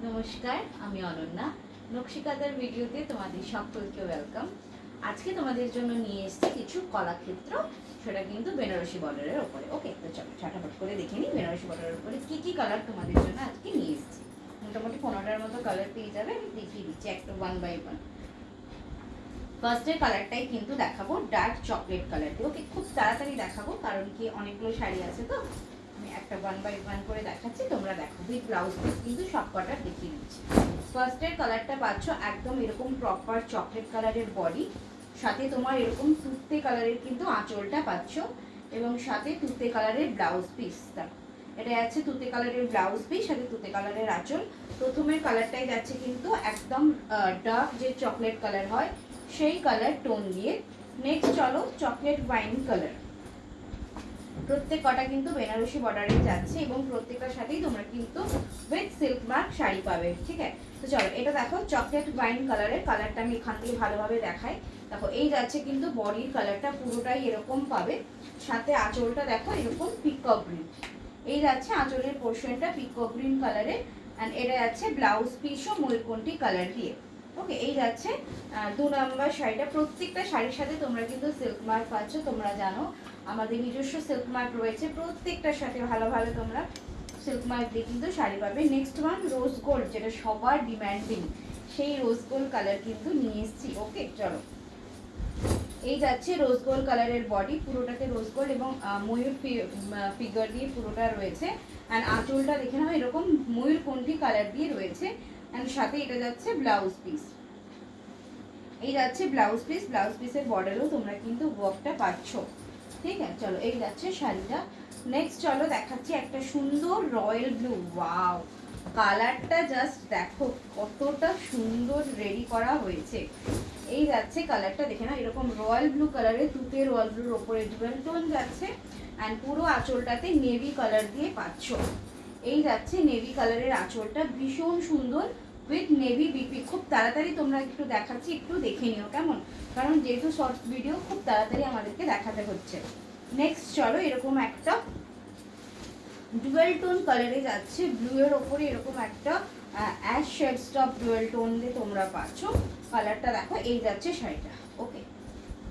নমস্কার, আমি অনন্যা। নকশিকাদার ভিডিওতে তোমাদের সকলকে ওয়েলকাম। আজকে তোমাদের জন্য নিয়ে এসেছি কিছু কলাক্ষেত্র, সেটা কিন্তু বেনারসি বর্ডারের ওপরে। ওকে, তো চলো ঝটাফট করে দেখে নিই বেনারসি বর্ডারের উপরে কি কি কালার তোমাদের জন্য আজকে নিয়ে এসেছি। মোটামুটি 15টার মতো কালার পেয়ে যাবে, আমি দেখিয়ে দিচ্ছি একটা ওয়ান বাই ওয়ান। ফার্স্টের কালারটাই কিন্তু দেখাবো ডার্ক চকলেট কালার দিয়ে। ওকে, খুব তাড়াতাড়ি দেখাবো কারণ কি অনেকগুলো শাড়ি আছে, তো আমি একটা ওয়ান বাই ওয়ান করে দেখাচ্ছি, তোমরা দেখো। উইথ ব্লাউজ পিস কিন্তু সব কটা দেখিয়ে দিচ্ছি। ফার্স্টের কালারটা পাচ্ছ একদম এরকম প্রপার চকলেট কালারের বডি, সাথে তোমার এরকম তুতে কালারের কিন্তু আঁচলটা পাচ্ছ, এবং সাথে তুতে কালারের ব্লাউজ পিসটা। এটা যাচ্ছে তুতে কালারের ব্লাউজ পিস, সাথে তুতে কালারের আঁচল। প্রথমের কালারটাই যাচ্ছে কিন্তু একদম ডার্ক যে চকলেট কালার হয় সেই কালার টোন দিয়ে। নেক্সট চলো চকলেট ওয়াইন কালার। প্রত্যেক কটা কিন্তু বেনারসি বর্ডারে যাচ্ছে এবং প্রত্যেকটার সাথেই তোমরা কিন্তু উইথ সিল্ক মার্ক শাড়ি পাবে। ঠিক আছে, তো চলো এটা দেখো চকলেট ওয়াইন কালারের। কালারটা আমি এখান থেকে ভালোভাবে দেখাই। দেখো এই যাচ্ছে কিন্তু বডির কালারটা পুরোটাই এরকম পাবে, সাথে আঁচলটা দেখো এরকম পিকক গ্রিন। এই যাচ্ছে আঁচলের পোর্শনটা পিকক গ্রিন কালারের, অ্যান্ড এটা যাচ্ছে ব্লাউজ পিসও ময়ূরকণ্ঠী কালার দিয়ে। ওকে, এই যাচ্ছে 2 নাম্বার শাড়িটা। প্রত্যেকটা শাড়ির সাথে তোমরা কিন্তু সিল্ক মার্ক পাচ্ছ, তোমরা জানো আমাদের নিজস্ব সিল্ক মার্ক রয়েছে প্রত্যেকটার সাথে। ভালো ভালো তোমরা সিল্ক মার্ক দিয়ে কিন্তু শাড়ি পাবে। নেক্সট ওয়ান রোজ গোল্ড, যেটা সবার ডিম্যান্ডিং, সেই রোজ গোল্ড কালার কিন্তু নিয়ে এসেছি। ওকে চলো, এই যাচ্ছে রোজ গোল্ড কালারের বডি, পুরোটাতে রোজ গোল্ড এবং ময়ূর ফিগার দিয়ে পুরোটা রয়েছে। অ্যান্ড আঁচলটা দেখে নাও এরকম ময়ূরকণ্ঠী কালার দিয়ে রয়েছে, অ্যান্ড সাথে এটা যাচ্ছে ব্লাউজ পিস। এই যাচ্ছে ব্লাউজ পিস, ব্লাউজ পিসের বর্ডারেও তোমরা কিন্তু ওয়ার্কটা পাচ্ছ। ঠিক আছে, চলো এই যাচ্ছে শাড়িটা। নেক্সট চলো দেখাচ্ছি একটা সুন্দর রয়্যাল ব্লু। ওয়াও, কালারটা জাস্ট দেখো কতটা সুন্দর রেডি করা হয়েছে। এই যাচ্ছে কালারটা দেখে না, এরকম রয়্যাল ব্লু কালারে তুতে রয়্যাল ব্লুর ওপরে ডুয়েল টোন যাচ্ছে, অ্যান্ড পুরো আঁচলটাতে নেভি কালার দিয়ে পাচ্ছ। এই যাচ্ছে নেভি কালারের আঁচলটা, ভীষণ সুন্দর উইথ নেভি বিপি। খুব তাড়াতাড়ি তোমরা একটু দেখাচ্ছি, একটু দেখে নিও কেমন, কারণ যেহেতু শর্টস ভিডিও খুব তাড়াতাড়ি আমাদেরকে দেখাতে হচ্ছে। নেক্সট চলো এরকম একটা ডুয়েল টোন কালারে যাচ্ছে, ব্লু এর ওপরে এরকম একটা ash shade stop dual tone দিয়ে তোমরা পাচ্ছ। কালারটা দেখো, এই যাচ্ছে শাড়িটা। ওকে,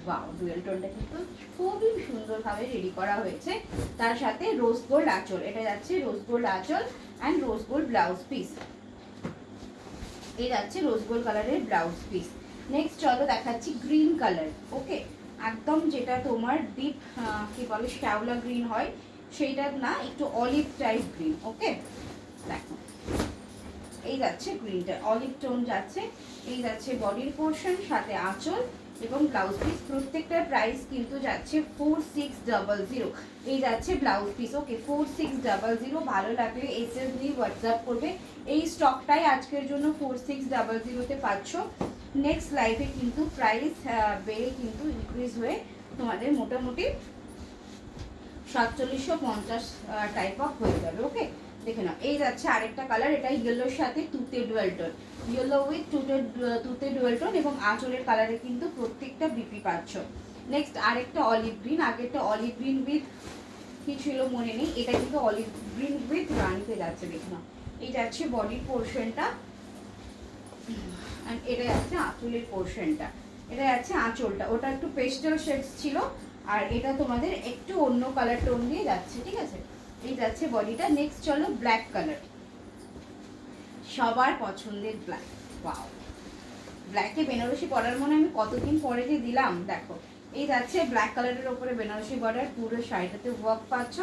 ওয়াও, ডুয়েল টোনটা কিন্তু খুবই সুন্দরভাবে রেডি করা হয়েছে। তার সাথে রোজ গোল্ড আঁচল, এটা যাচ্ছে রোজ গোল্ড আঁচল and rose gold blouse piece. এই যাচ্ছে রোজ গোল্ড কালারের ব্লাউজ পিস। নেক্সট চলো দেখাচ্ছি গ্রিন কালার। ওকে, একদম যেটা তোমার ডিপ কি বলে শ্যাওলা গ্রিন হয় সেইটা না, একটু অলিভ টাইপ গ্রিন। ওকে দেখো, এই যাচ্ছে গ্রিনটা অলিভ টোন যাচ্ছে। এই যাচ্ছে বডির পোর্শন, সাথে আঁচল এবং ব্লাউজ পিস। প্রত্যেকটার প্রাইস কিন্তু যাচ্ছে 4600। এই যাচ্ছে ব্লাউজ পিস। ওকে, 4600। ভালো লাগলে এসএস দিয়ে হোয়াটসঅ্যাপ করবে। এই স্টকটাই আজকের জন্য 4600-তে পাচ্ছ। নেক্সট লাইভে কিন্তু প্রাইস বেড়ে কিন্তু ইনক্রিজ হয়ে তোমাদের মোটামুটি 4750 টাইপ অফ হয়ে যাবে। ওকে, দেখে নাও এই যাচ্ছে আরেকটা কালার, এটা ইয়েলোর সাথে তুতে ডুয়েল টোন, ইয়েলো উইথ তুতে ডুয়েল টোন, এবং আঁচলের কালারে কিন্তু প্রত্যেকটা বিপি পাচ্ছ। নেক্সট আরেকটা অলিভ গ্রিন, আগেরটা অলিভ গ্রিন উইথ কি ছিল মনে নেই, এটা কিন্তু অলিভ গ্রিন উইথ রানিতে যাচ্ছে। দেখে নাও এই যাচ্ছে বডির পোর্শনটা, আর এটা যাচ্ছে আঁচলের পোর্শনটা। এটা যাচ্ছে আঁচলটা, ওটা একটু পেস্টেল শেডস ছিল, আর এটা তোমাদের একটু অন্য কালার টোন দিয়ে যাচ্ছে। ঠিক আছে, এই যাচ্ছে বডিটা। নেক্সট চলো ব্ল্যাক কালার, সবার পছন্দের ব্ল্যাক। ওয়াও, ব্ল্যাকে বেনারসি বর্ডার মনে আমি কতদিন পরে যে দিলাম। দেখো এই যাচ্ছে ব্ল্যাক কালারের ওপরে বেনারসি বর্ডার, পুরো শাড়িটাতে ওয়ার্ক পাচ্ছ,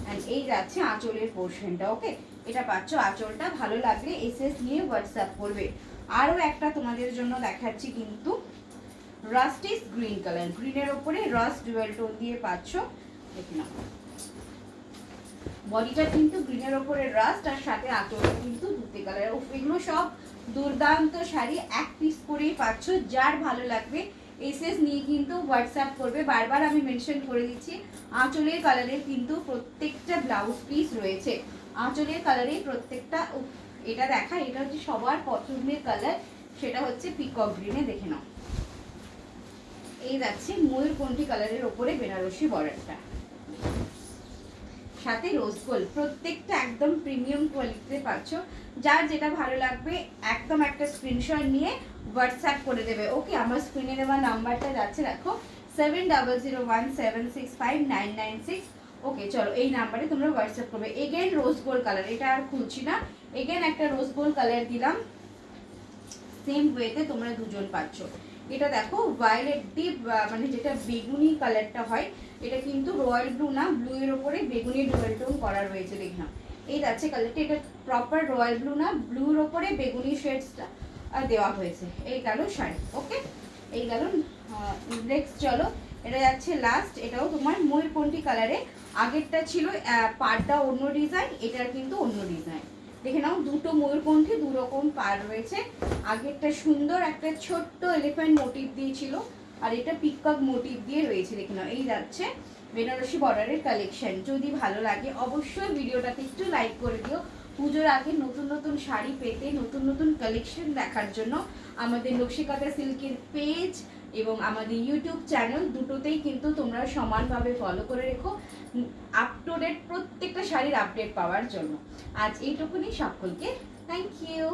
অ্যান্ড এই যাচ্ছে আঁচলের পোর্শনটা। ওকে, এটা পাচ্ছ আঁচলটা। ভালো লাগলে এসএস নিয়ে হোয়াটসঅ্যাপ করবে। আরও একটা তোমাদের জন্য দেখাচ্ছি কিন্তু রাস্টিস গ্রিন কালার, গ্রিনের ওপরে রাস্ট ডুয়েল টোন দিয়ে পাচ্ছ। দেখে নাও বডিটা কিন্তু গ্রিনের ওপরে রাস্ট, আর সাথে আঁচলটা কিন্তু ধুতে কালার। এগুলো সব দুর্দান্ত শাড়ি, এক পিস করেই পাচ্ছ। যার ভালো লাগবে এসএস নিয়ে কিন্তু হোয়াটসঅ্যাপ করবে। বারবার আমি মেনশন করে দিচ্ছি, আঁচলের কালারের কিন্তু প্রত্যেকটা ব্লাউজ পিস রয়েছে। আঁচলের কালারের প্রত্যেকটা, এটা দেখা, এটা হচ্ছে সবার পছন্দের কালার, সেটা হচ্ছে পিকক গ্রিনে। দেখে নাও এই যাচ্ছে ময়ূরকণ্ঠী কালারের ওপরে বেনারসি বর্ডারটা। সাথে রোজ গোল্ড, প্রত্যেকটা একদম প্রিমিয়াম কোয়ালিটিতে পাচ্ছ। যার যেটা ভালো লাগবে একদম একটা স্ক্রিনশট নিয়ে হোয়াটসঅ্যাপ করে দেবে। ওকে, আমার স্ক্রিনে দেওয়া নাম্বারটা যাচ্ছে, দেখো 7001765996। ওকে চলো, এই নাম্বারে তোমরা হোয়াটসঅ্যাপ করবে। এগেন রোজ গোল্ড কালার, এটা আর খুলছি না। এগেন একটা রোজ গোল্ড কালার দিলাম, সেম ওয়েতে তোমরা দুজন পাচ্ছ। এটা দেখো ভায়োলেট ডিপ, মানে যেটা বেগুনি কালারটা হয়, এটা কিন্তু রয়্যাল ব্লু না, ব্লু এর ওপরে বেগুনি ডুয়েল টোন করা রয়েছে। দেখলাম এই যাচ্ছে কালারটা, এটা প্রপার রয়্যাল ব্লু না, ব্লুর ওপরে বেগুনি শেডসটা দেওয়া হয়েছে। এই গেল শাড়ি। ওকে, এই গেল। নেক্সট চলো, এটা যাচ্ছে লাস্ট, এটাও তোমার ময়ূরকণ্ঠী কালারে। আগেরটা ছিল পাড়টা অন্য ডিজাইন, এটার কিন্তু অন্য ডিজাইন। দেখে নাও, দুটো ময়ূরকণ্ঠী, দু রকম পাড় রয়েছে। আগেরটা সুন্দর একটা ছোট্ট এলিফ্যান্ট মোটিভ দিয়েছিল, আর এটা পিকক মোটিভ দিয়ে রয়েছে। দেখে নাও, এই যাচ্ছে বেনারসি বর্ডারের কালেকশন। যদি ভালো লাগে অবশ্যই ভিডিওটাতে একটু লাইক করে দিও। পুজোর আগে নতুন নতুন শাড়ি পেতে, নতুন নতুন কালেকশন দেখার জন্য আমাদের নকশিকাঁথা সিল্কের পেজ এবং আমাদের ইউটিউব চ্যানেল দুটোতেই কিন্তু তোমরা সমানভাবে ফলো করে রেখো, আপ টু ডেট প্রত্যেকটা শাড়ির আপডেট পাওয়ার জন্য। আজ এইটুকুনি, সকলকে থ্যাংক ইউ।